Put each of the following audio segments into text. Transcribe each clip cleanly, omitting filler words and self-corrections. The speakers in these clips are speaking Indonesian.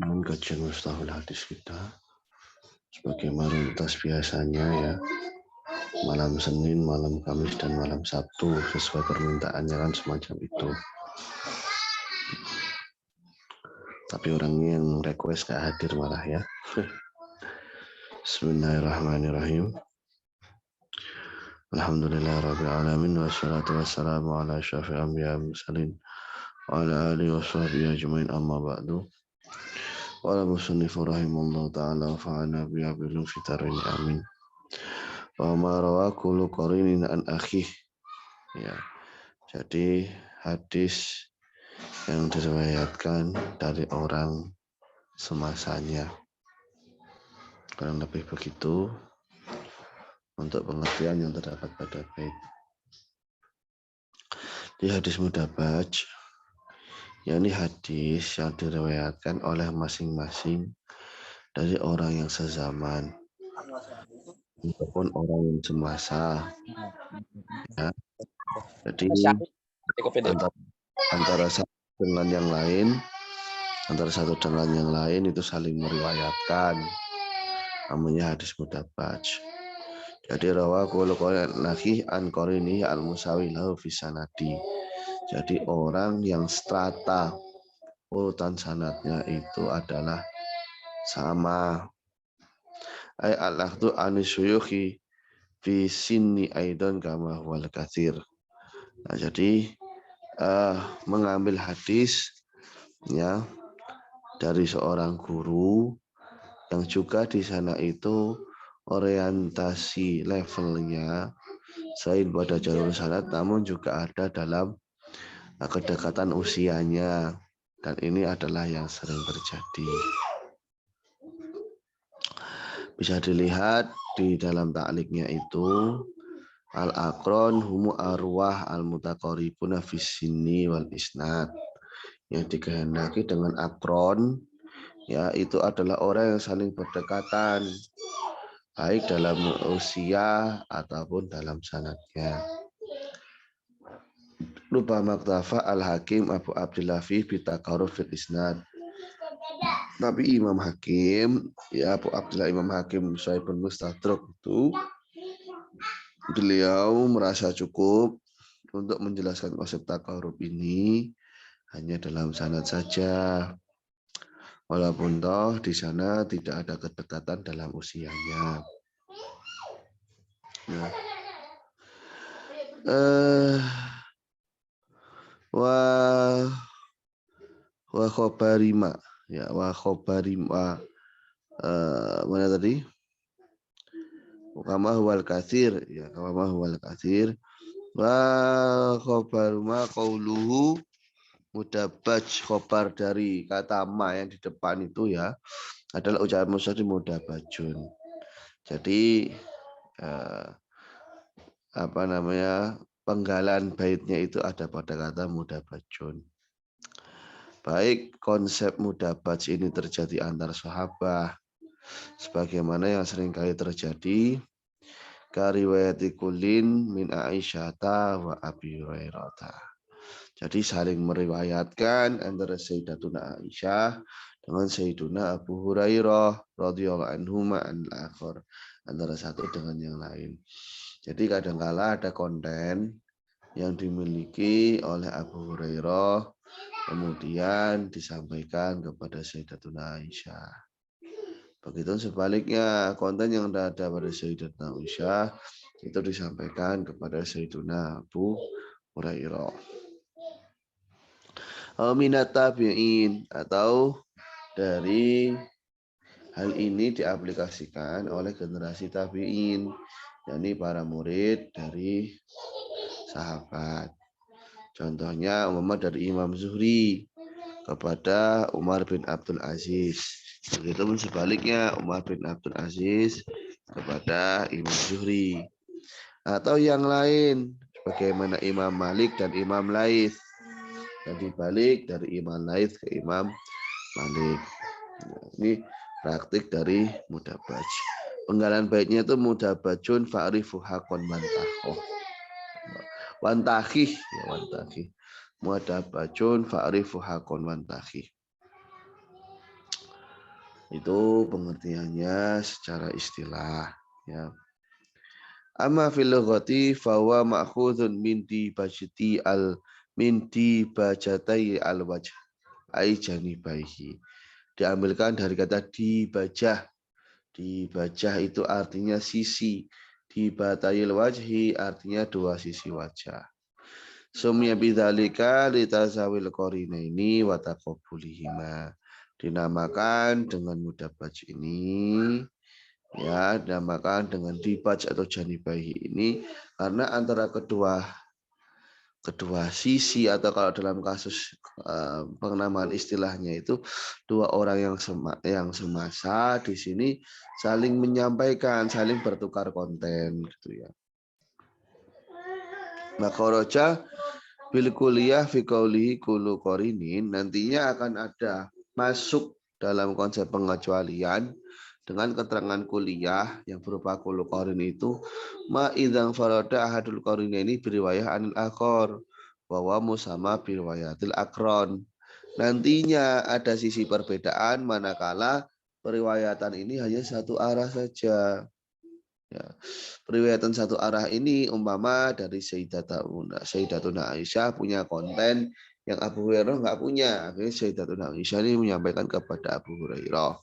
Kajian Mustahil Hadis kita sebagaimana tas biasanya ya, malam Senin, malam Kamis, dan malam Sabtu sesuai permintaannya kan semacam itu. Tapi orangnya yang request gak hadir malah ya. Bismillahirrahmanirrahim. Alhamdulillahirrabbilalamin. Wassalatu wassalamu ala asyrafil anbiya wal mursalin wa ala alihi wa sahbihi ajmain, amma ba'du. Qala musannifu rahimallahu ta'ala wa fa'ana biha bilum fitarin amin. Wa ma rawa kullu qarinin an akhih. Ya. Jadi hadis yang diriwayatkan dari orang semasanya. Kurang lebih begitu untuk pengertian yang terdapat pada bait. Di hadis mudabaj, yakni hadis yang diriwayatkan oleh masing-masing dari orang yang sezaman ataupun orang yang semasa. Ya. Jadi antara satu dengan yang lain, itu saling meriwayatkan. Namanya hadis mudabaj. Jadi rawa qulu laki an qarini al musawi lahu fi sanadi. Jadi orang yang strata urutan sanadnya itu adalah sama. Ai al-akhdhu anisyuyukhi fi sinni aidan kama wal katsir. Nah, jadi mengambil hadis ya dari seorang guru yang juga di sana itu orientasi levelnya selain pada jalur sanad, namun juga ada dalam kedekatan usianya, dan ini adalah yang sering terjadi. Bisa dilihat di dalam ta'liqnya itu al-aqron humu arwah al-mutaqarribuna fis sinni wal isnad. Yang dikehendaki dengan akron ya itu adalah orang yang saling berdekatan baik dalam usia ataupun dalam sanadnya. Lupa maktafa al-Hakim Abu Abdillah fi bitaqarrub fil isnad. Tapi Imam Hakim, ya Abu Abdillah Imam Hakim Syaibun Mustadrak itu beliau merasa cukup untuk menjelaskan konsep taqarrub ini hanya dalam sanad saja. Walaupun toh di sana tidak ada kedekatan dalam usianya. Nah. Wa khobarima ya wa khobarima mana tadi? Kama huwal katsir ya kama huwal katsir wa khobarima qauluhu mudabaj. Khobar dari kata ma yang di depan itu ya adalah ucapan musadi mudabajun. Jadi penggalan baitnya itu ada pada kata mudabajun. Baik konsep mudabaj ini terjadi antar sahabat sebagaimana yang seringkali terjadi kariwayati kulin min Aisyata wa Abi Hurairah. Jadi saling meriwayatkan antara Sayyidatuna Aisyah dengan Sayyiduna Abu Hurairah radhiyallahu anhuma al-akhir, antara satu dengan yang lain. Jadi kadangkala ada konten yang dimiliki oleh Abu Hurairah kemudian disampaikan kepada Sayyidatuna Aisyah. Begitu sebaliknya, konten yang ada pada Sayyidatuna Aisyah itu disampaikan kepada Sayyiduna Abu Hurairah. Minat tabi'in, atau dari hal ini diaplikasikan oleh generasi tabi'in, yakni para murid dari sahabat. Contohnya dari Imam Zuhri kepada Umar bin Abdul Aziz. Begitupun sebaliknya Umar bin Abdul Aziz kepada Imam Zuhri. Atau yang lain bagaimana Imam Malik dan Imam Laits. Dan dibalik dari Imam Laits ke Imam Malik. Nah, ini praktik dari mudabaj. Penggalan baitnya itu mudabajun fa'rifu hakon mantahoh. Wantahih ya wantahih. Mudabajun fa'rifu hakon wantahih. Itu pengertiannya secara istilah. Ya. Amma fil lughati fahuwa ma'khudun min bajatai al wajh ai janibaihi. Diambilkan dari kata dibajah. Dibajah itu artinya sisi. Dibatayil wajhi artinya dua sisi wajah. Sumya bidzalika litazawil qarinaini wa taqabbulihima. Dinamakan dengan mudabaj ini, ya, dinamakan dengan dibaj atau janibahi ini karena antara kedua sisi, atau kalau dalam kasus pengenamaan istilahnya itu dua orang yang semasa di sini saling menyampaikan, saling bertukar konten gitu ya. Makoroja bil kuliah fi qaulihi kullu qarinin, nantinya akan ada masuk dalam konsep pengecualian dengan keterangan kuliah yang berupa kullu qarin itu ma idzan farada ahadul qarinaini biriwayah anil akhar bahwa musama biriwayatil akron. Nantinya ada sisi perbedaan manakala periwayatan ini hanya satu arah saja. Ya. Periwayatan satu arah ini umpama dari Sayyidatuna Aisyah punya konten yang Abu Hurairah nggak punya. Akhirnya Sayyidatuna Aisyah ini menyampaikan kepada Abu Hurairah.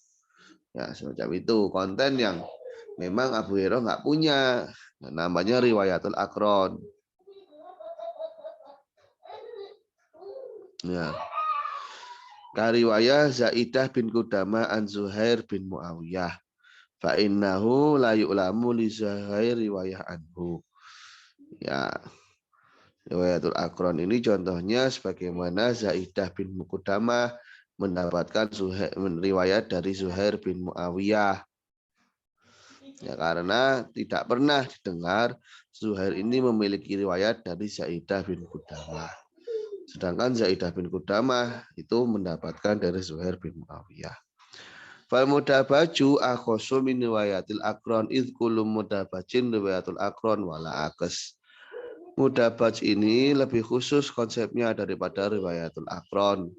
Ya, semacam itu konten yang memang Abu Hurairah nggak punya. Nah, namanya riwayatul akron. Ya. Kariwayah Zaidah bin Qudamah an Zuhair bin Muawiyah. Fa innahu la yu'lamu li Zuhair riwayah anhu. Ya. Riwayatul akron ini contohnya sebagaimana Zaidah bin Qudamah mendapatkan riwayat dari Zuhair bin Muawiyah. Ya, karena tidak pernah didengar Zuhair ini memiliki riwayat dari Zaidah bin Qudamah. Sedangkan Zaidah bin Qudamah itu mendapatkan dari Zuhair bin Muawiyah. Fal mudabaju akhosu min riwayatil akron id kullu mudabajin riwayatul akron wala akes. Mudabaj ini lebih khusus konsepnya daripada riwayatul akron.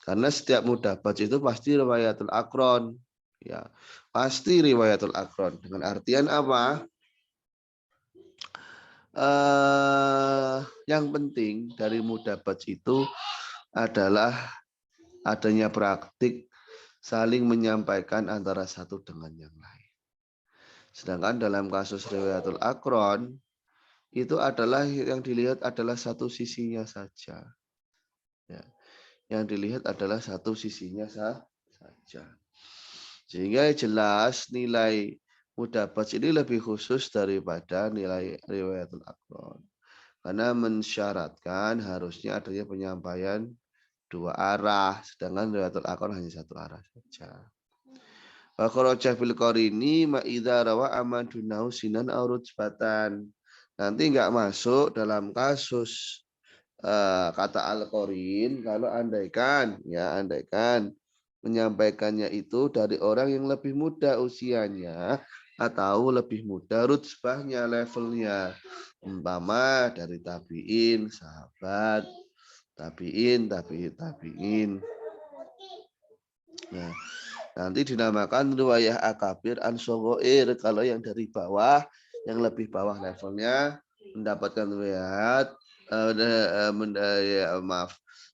Karena setiap mudabaj itu pasti riwayatul akron. Ya, pasti riwayatul akron. Dengan artian apa? Yang penting dari mudabaj itu adalah adanya praktik saling menyampaikan antara satu dengan yang lain. Sedangkan dalam kasus riwayatul akron itu adalah yang dilihat adalah satu sisinya saja. Ya. Yang dilihat adalah satu sisinya saja. Sehingga jelas nilai mudabaj ini lebih khusus daripada nilai riwayatul akron. Karena mensyaratkan harusnya adanya penyampaian dua arah, sedangkan riwayatul akron hanya satu arah saja. Wa kharaja fil qarini ma idza rawa amadunahu sinan aw rutbatan. Nanti enggak masuk dalam kasus kata al-qarin kalau andaikan menyampaikannya itu dari orang yang lebih muda usianya atau lebih muda rutbahnya, levelnya, umpama dari tabiin, sahabat, tabiin. Nah, nanti dinamakan riwayah akabir an sogoir kalau yang dari bawah, yang lebih bawah levelnya mendapatkan riwayat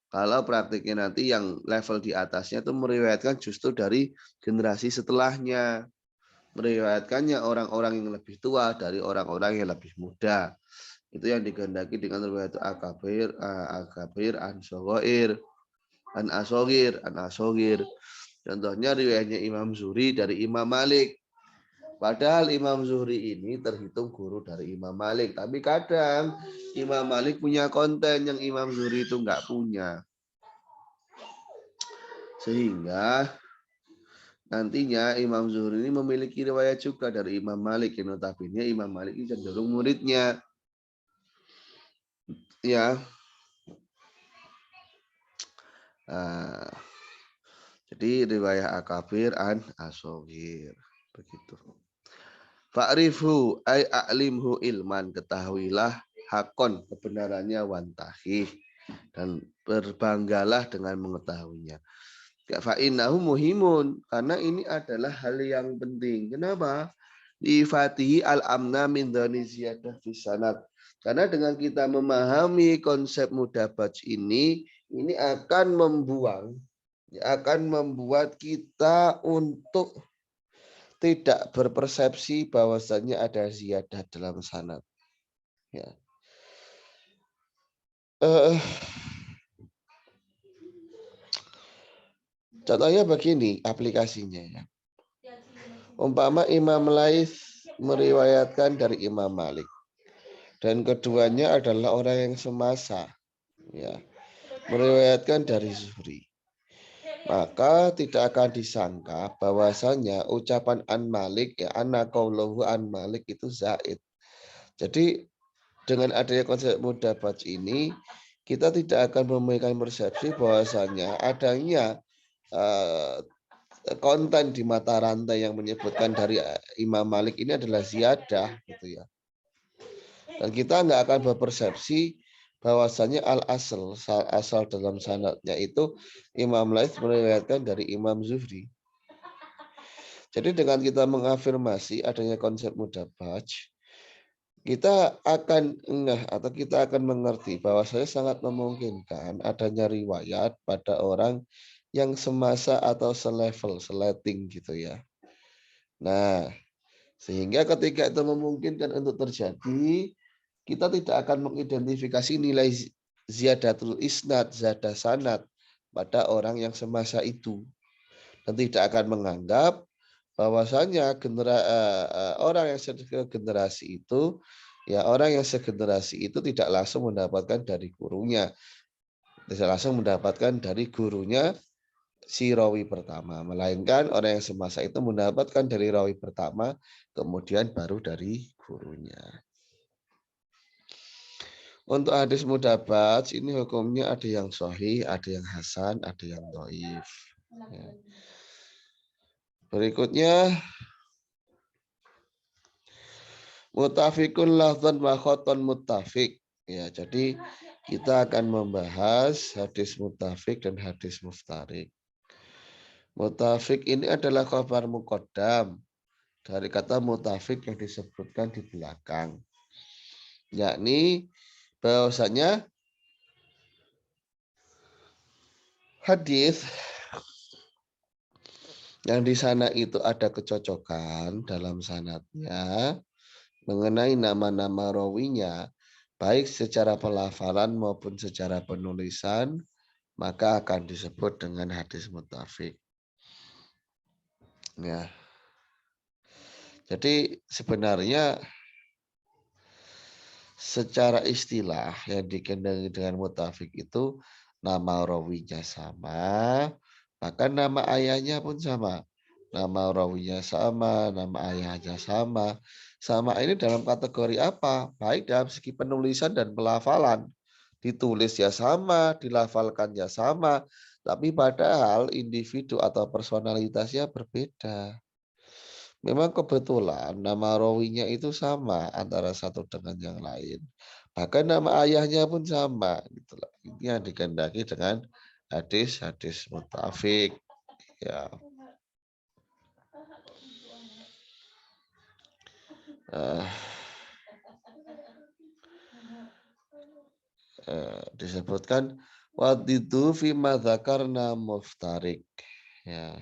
kalau praktiknya nanti yang level di atasnya itu meriwayatkan justru dari generasi setelahnya, meriwayatkannya orang-orang yang lebih tua dari orang-orang yang lebih muda. Itu yang dikehendaki dengan riwayat akabir an sogoir an asogir. Contohnya riwayatnya Imam Zuhri dari Imam Malik. Padahal Imam Zuhri ini terhitung guru dari Imam Malik. Tapi kadang Imam Malik punya konten yang Imam Zuhri itu nggak punya. Sehingga nantinya Imam Zuhri ini memiliki riwayat juga dari Imam Malik. Yang notabene Imam Malik ini cenderung muridnya. Ya. Jadi riwayat akabir an asogir. Begitu. Fa'rifu ay a'limhu ilman, ketahuilah hakon kebenarannya wantahih dan berbanggalah dengan mengetahuinya. Fa'innahu muhimun, karena ini adalah hal yang penting. Kenapa? Ifatihi al-amna min dhani ziyadah fi sanad. Karena dengan kita memahami konsep mudabaj ini akan membuat kita untuk tidak berpersepsi bahwasannya ada ziyadah dalam sanad. Ya. Contohnya begini aplikasinya ya. Umpama Imam Laits meriwayatkan dari Imam Malik dan keduanya adalah orang yang semasa, ya, meriwayatkan dari Zuhri. Maka tidak akan disangka bahwasanya ucapan an Malik ya anna qauluhu an Malik itu zaid. Jadi dengan adanya konsep mudabaj ini kita tidak akan memberikan persepsi bahwasanya adanya konten di mata rantai yang menyebutkan dari Imam Malik ini adalah ziyadah gitu ya. Dan kita nggak akan berpersepsi bahwasanya asal dalam sanadnya itu Imam Laits meriwayatkan dari Imam Zuhri. Jadi dengan kita mengafirmasi adanya konsep mudabaj, kita akan mengerti bahwasanya sangat memungkinkan adanya riwayat pada orang yang semasa atau selevel, seleting gitu ya. Nah, sehingga ketika itu memungkinkan untuk terjadi, kita tidak akan mengidentifikasi nilai ziyadatul isnad, ziyadah sanad pada orang yang semasa itu. Dan tidak akan menganggap bahwasanya orang yang segenerasi itu, ya orang yang segenerasi itu tidak langsung mendapatkan dari gurunya. Tidak langsung mendapatkan dari gurunya si rawi pertama, melainkan orang yang semasa itu mendapatkan dari rawi pertama, kemudian baru dari gurunya. Untuk hadis mudabaj ini hukumnya ada yang sahih, ada yang hasan, ada yang dhaif. Ya. Berikutnya mutafikun lafzan wa khoton mutafik. Ya, jadi kita akan membahas hadis mutafik dan hadis muftarik. Mutafik ini adalah khabar muqaddam dari kata mutafik yang disebutkan di belakang. Yakni bahwasanya hadis yang di sana itu ada kecocokan dalam sanadnya mengenai nama-nama rawinya, baik secara pelafalan maupun secara penulisan, maka akan disebut dengan hadis mutafik. Ya. Jadi sebenarnya secara istilah yang dikenal dengan mutafik itu nama rawinya sama, bahkan nama ayahnya pun sama. Nama rawinya sama, nama ayahnya sama. Sama ini dalam kategori apa? Baik dalam segi penulisan dan pelafalan. Ditulis ya sama, dilafalkan ya sama, tapi padahal individu atau personalitasnya berbeda. Memang kebetulan nama rawinya itu sama antara satu dengan yang lain. Bahkan nama ayahnya pun sama. Itulah. Ini yang dikehendaki dengan hadis-hadis mutafik. Ya. Disebutkan wadidu fi madzakarna muftarik. Ya.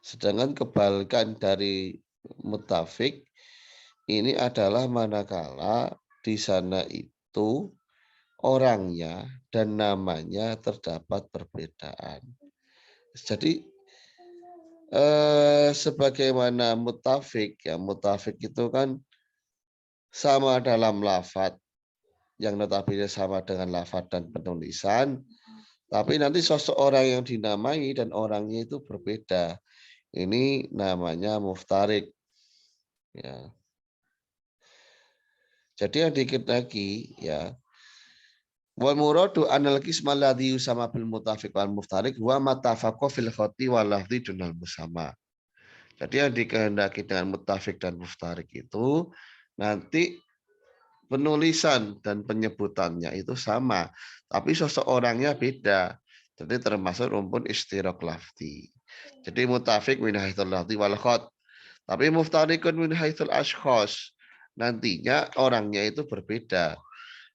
Sedangkan kebalikan dari mutafik ini adalah manakala di sana itu orangnya dan namanya terdapat perbedaan. Jadi sebagaimana mutafik ya, mutafik itu kan sama dalam lafadz yang notabene sama dengan lafadz dan penulisan, tapi nanti sosok orang yang dinamai dan orangnya itu berbeda. Ini namanya muftarik. Ya. Jadi yang dikit lagi ya. Wal muradu anal qisma alladhi yusama bil mutafiq wal muftarik wa matafaqo fil khati wal lafzi dunal musama. Jadi yang dikehendaki dengan mutafiq dan muftarik itu nanti penulisan dan penyebutannya itu sama, tapi sosok orangnya beda. Jadi termasuk rumpun istiraq lafzi. Jadi mutafik min haitsul lafzi wal khat. Tapi muftarikun min haitsul ashkhas. Nantinya orangnya itu berbeda.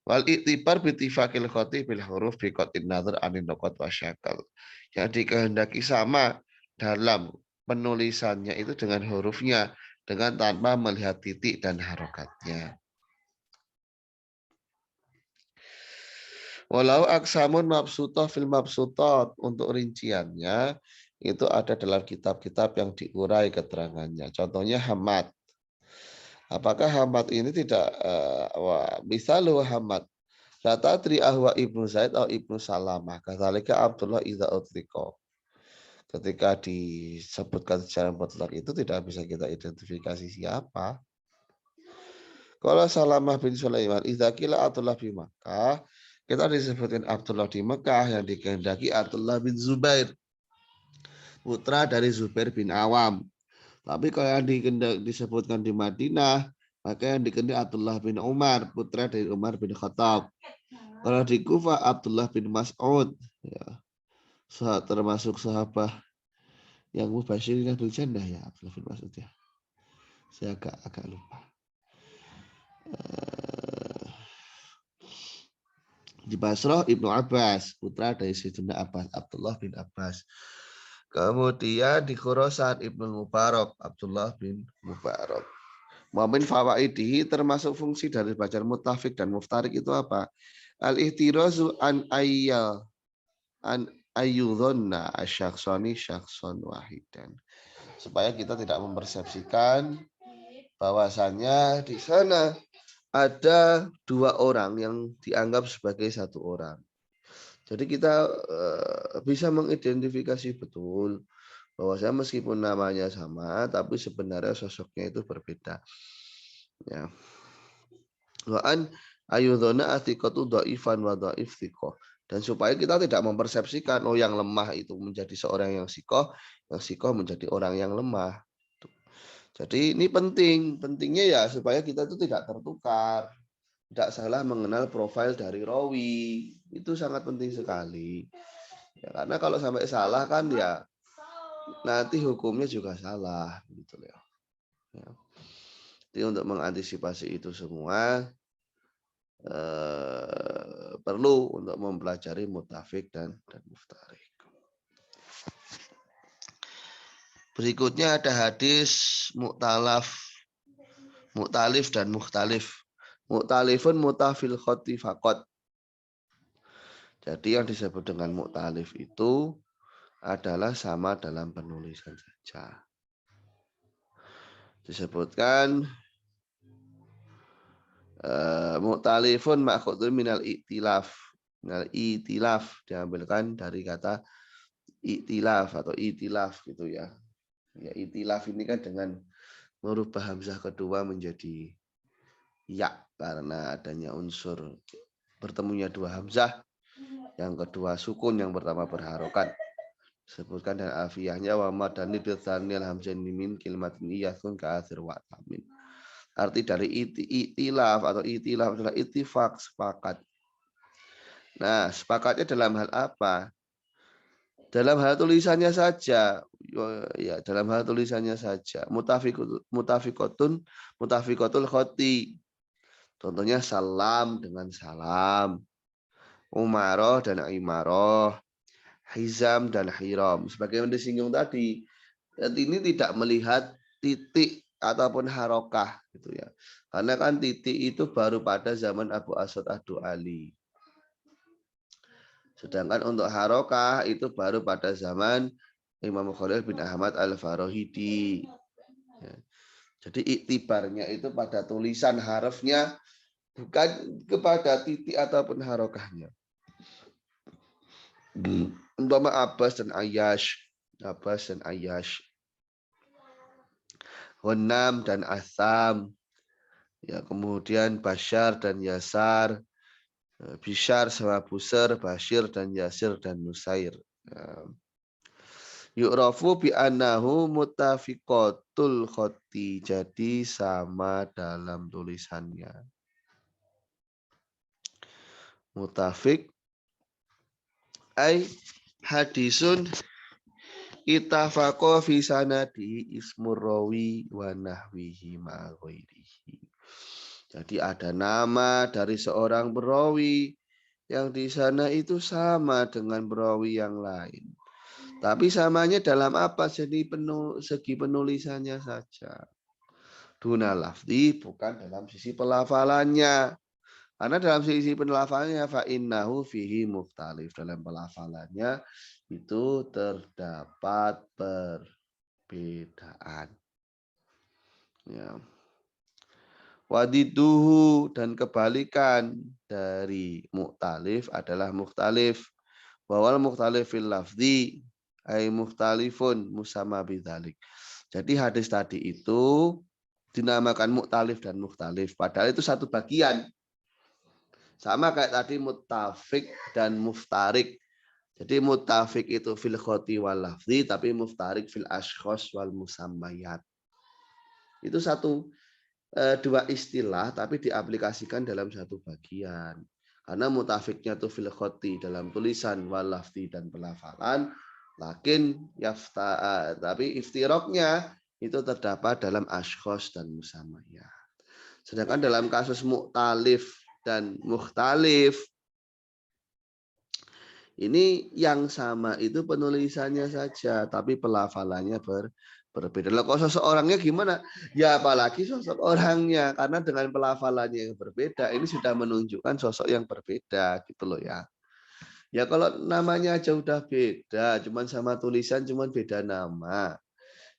Wal iktibar bitifakil khati bil huruf bi qatin nazar anin nuqat wasyakal. Yang dikehendaki sama dalam penulisannya itu dengan hurufnya, dengan tanpa melihat titik dan harokatnya. Walau aksamun mabsutah fil mabsutat, untuk rinciannya itu ada dalam kitab-kitab yang diurai keterangannya. Contohnya hamad. Apakah hamad ini tidak misalu hamad la tadri ahwa ibnu Zaid atau ibnu Salamah kadzalika Abdullah idza utriko. Ketika disebutkan secara mutlak itu tidak bisa kita identifikasi siapa. Kalau Salamah bin Sulaiman idza qila Abdullah bin Makkah, kita disebutkan Abdullah di Mekah, yang dikehendaki Abdullah bin Zubair, putra dari Zubair bin Awam. Tapi kalau yang disebutkan di Madinah, maka yang dikehendaki Abdullah bin Umar, putra dari Umar bin Khattab. Kalau di Kufah Abdullah bin Mas'ud, ya, termasuk sahabat yang mubasyirin bil jannah, ya Abdullah bin Mas'ud, ya. Saya agak lupa. Di Basrah Ibnu Abbas, putra dari Sayyidina Abbas, Abdullah bin Abbas. Kemudian di Khurasan Ibnu Mubarak, Abdullah bin Mubarak. Mu'min fawaidihi, termasuk fungsi dari bacaan mutafik dan muftarik itu apa? Al-ihtirazu an ayyudhonna asyakhsani syakhson wahidan. Supaya kita tidak mempersepsikan bahwasannya di sana ada dua orang yang dianggap sebagai satu orang. Jadi kita bisa mengidentifikasi betul bahwasanya meskipun namanya sama, tapi sebenarnya sosoknya itu berbeda. Ya. Wa'an ayudhona athiqatu dha'ifan wa dha'if thiqah. Dan supaya kita tidak mempersepsikan, oh yang lemah itu menjadi seorang yang sikoh menjadi orang yang lemah. Jadi ini pentingnya ya supaya kita itu tidak tertukar, tidak salah mengenal profil dari rawi, itu sangat penting sekali. Ya, karena kalau sampai salah kan ya nanti hukumnya juga salah, gitu ya. Jadi untuk mengantisipasi itu semua perlu untuk mempelajari mutafik dan muftarik. Berikutnya ada hadis muktalif dan mukhtalif. Muktalifun mutafil khoti fakot. Jadi yang disebut dengan muktalif itu adalah sama dalam penulisan saja. Disebutkan muktalifun ma'khudun minal itilaf. Minal itilaf diambilkan dari kata itilaf atau itilaf gitu ya. Ya, itilaf ini kan dengan merubah hamzah kedua menjadi ya karena adanya unsur bertemunya dua hamzah, yang kedua sukun, yang pertama berharokat. Sebutkan dan alfiyahnya wa madani bitsanil hamzan min kalimatin iyasun ka athir wa tamin. Arti dari itilaf atau itilaf adalah ittifaq, sepakat. Nah, sepakatnya dalam hal apa? Dalam hal tulisannya saja, ya dalam hal tulisannya saja. Mutafiqatul khoti. Contohnya salam dengan salam, umaroh dan imaroh, hizam dan hiram. Sebagaimana disinggung tadi, dan ini tidak melihat titik ataupun harokah gitu ya. Karena kan titik itu baru pada zaman Abu Asad Ad-Du'ali. Sedangkan untuk harokah itu baru pada zaman Imam Khalil bin Ahmad Al-Farahidi. Ya. Jadi iktibarnya itu pada tulisan harafnya, bukan kepada titik ataupun harokahnya. Umpama Abbas dan Ayyash. Honam dan Asam. Ya, kemudian Bashar dan Yasar. Bishar sama Busar, Bashir dan Yasir dan Nusair. Yu'rafu bi annahu mutafiqatul khoti, jadi sama dalam tulisannya. Mutafik ai hadisun ittafaqo fi sanadi ismur rawi wa nahwihi ma ghairihi. Jadi ada nama dari seorang perawi yang di sana itu sama dengan perawi yang lain. Tapi samanya dalam apa? Jadi segi penulisannya saja. Duna lafzi, bukan dalam sisi pelafalannya. Karena dalam sisi pelafalannya fa innahu fihi mukhtalif, dalam pelafalannya itu terdapat perbedaan. Ya. Wadiduhu, dan kebalikan dari mukhtalif adalah mukhtalif. Wawal mukhtalif fil lafzi ay mukhtalifun musamma bidzalik. Jadi hadis tadi itu dinamakan mukhtalif dan mukhtalif, padahal itu satu bagian. Sama kayak tadi muttafik dan muftarik. Jadi muttafik itu fil khoti wal lafzi, tapi muftarik fil ashkhos wal musammayat. Itu dua istilah tapi diaplikasikan dalam satu bagian. Karena mutafiknya itu fil khoti dalam tulisan, wal lafzi dan pelafalan, lakin tapi iftiroknya itu terdapat dalam ashkhos dan musammayat. Sedangkan dalam kasus mukhtalif dan mukhtalif, ini yang sama itu penulisannya saja, tapi pelafalannya berbeda. Loh, kok sosok orangnya gimana? Ya apalagi sosok orangnya, karena dengan pelafalannya yang berbeda, ini sudah menunjukkan sosok yang berbeda gitu loh ya. Ya kalau namanya aja udah beda, cuman sama tulisan, cuman beda nama,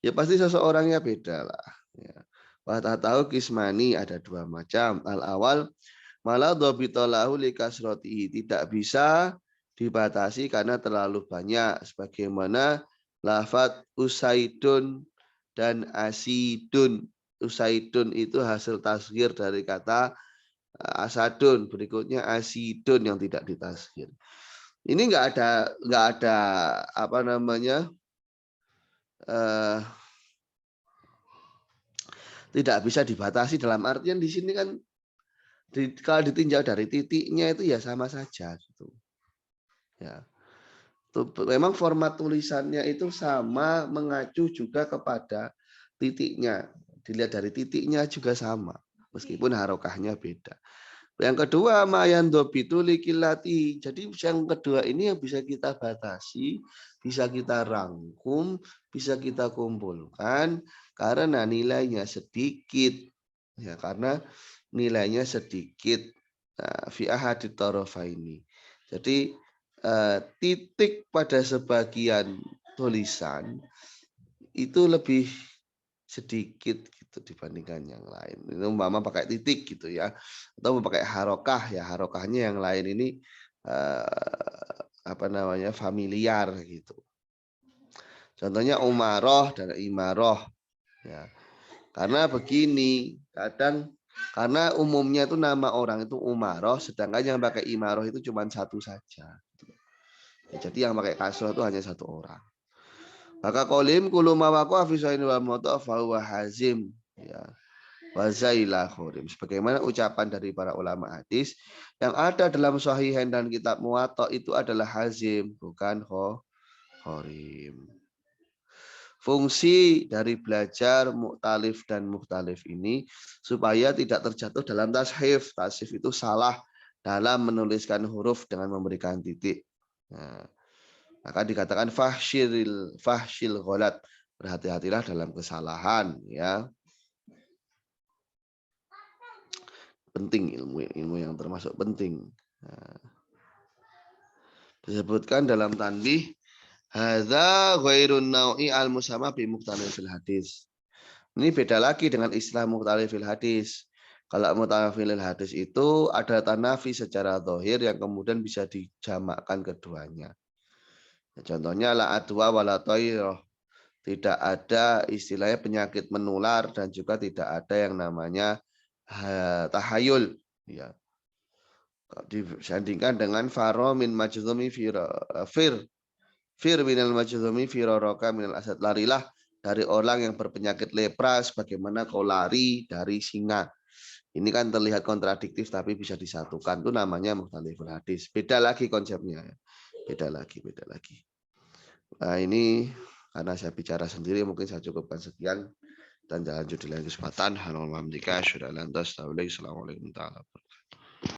ya pasti sosok orangnya beda lah. Ya. Wah tahu kismani ada dua macam. Al awal malah dhabitalahu likasrotihi, tidak bisa dibatasi karena terlalu banyak, sebagaimana lafadz usaidun dan asidun. Usaidun itu hasil tasghir dari kata asadun, berikutnya asidun yang tidak ditasghir. Ini nggak ada apa namanya tidak bisa dibatasi, dalam artian di sini kan kalau ditinjau dari titiknya itu ya sama saja gitu. Ya. Memang format tulisannya itu sama, mengacu juga kepada titiknya. Dilihat dari titiknya juga sama, meskipun harokahnya beda. Yang kedua, mayan dobitu likilati. Jadi yang kedua ini yang bisa kita batasi, bisa kita rangkum, bisa kita kumpulkan karena nilainya sedikit. Ya, karena nilainya sedikit. Nah, fi ahadit tarafaini. Jadi titik pada sebagian tulisan itu lebih sedikit gitu dibandingkan yang lain. Itu umpama pakai titik gitu ya, atau pakai harokah ya, harokahnya yang lain ini apa namanya familiar gitu. Contohnya umaroh dan imaroh ya. Karena begini, kadang karena umumnya itu nama orang itu umaroh, sedangkan yang pakai imaroh itu cuma satu saja. Ya, jadi yang pakai kasroh itu hanya satu orang. Maka kolim kulu mawaku afisain wal moto fahuwa hazim ya. Wazailah khorim. Sebagaimana ucapan dari para ulama hadis yang ada dalam Sahihain dan kitab Muwatta itu adalah hazim, bukan khorim. Fungsi dari belajar mukhtalif dan mukhtalif ini supaya tidak terjatuh dalam tashif. Tashif itu salah dalam menuliskan huruf dengan memberikan titik. Nah, maka dikatakan fahsyil ghalat. Berhati-hatilah dalam kesalahan ya. Penting ilmu yang termasuk penting. Nah, disebutkan dalam tanbih hadza ghairun nau'i al-musamma bi mukhtalif fil hadis. Ini beda lagi dengan istilah mukhtalif fil hadis. Kalau mukhtalif fil hadis itu ada tanafi secara zahir yang kemudian bisa dijamakkan keduanya. Contohnya la adwa wala thayrah. Tidak ada istilahnya penyakit menular dan juga tidak ada yang namanya tahayul ya. Disandingkan dengan faro min majzumi fir minal majzumi firoroka minal asad, larilah dari orang yang berpenyakit lepra sebagaimana kau lari dari singa. Ini kan terlihat kontradiktif tapi bisa disatukan. Itu namanya mukhtaliful hadis. Beda lagi konsepnya. Beda lagi. Nah, ini karena saya bicara sendiri mungkin saya cukupkan sekian dan jangan lanjut di lain kesempatan. Assalamualaikum warahmatullahi wabarakatuh.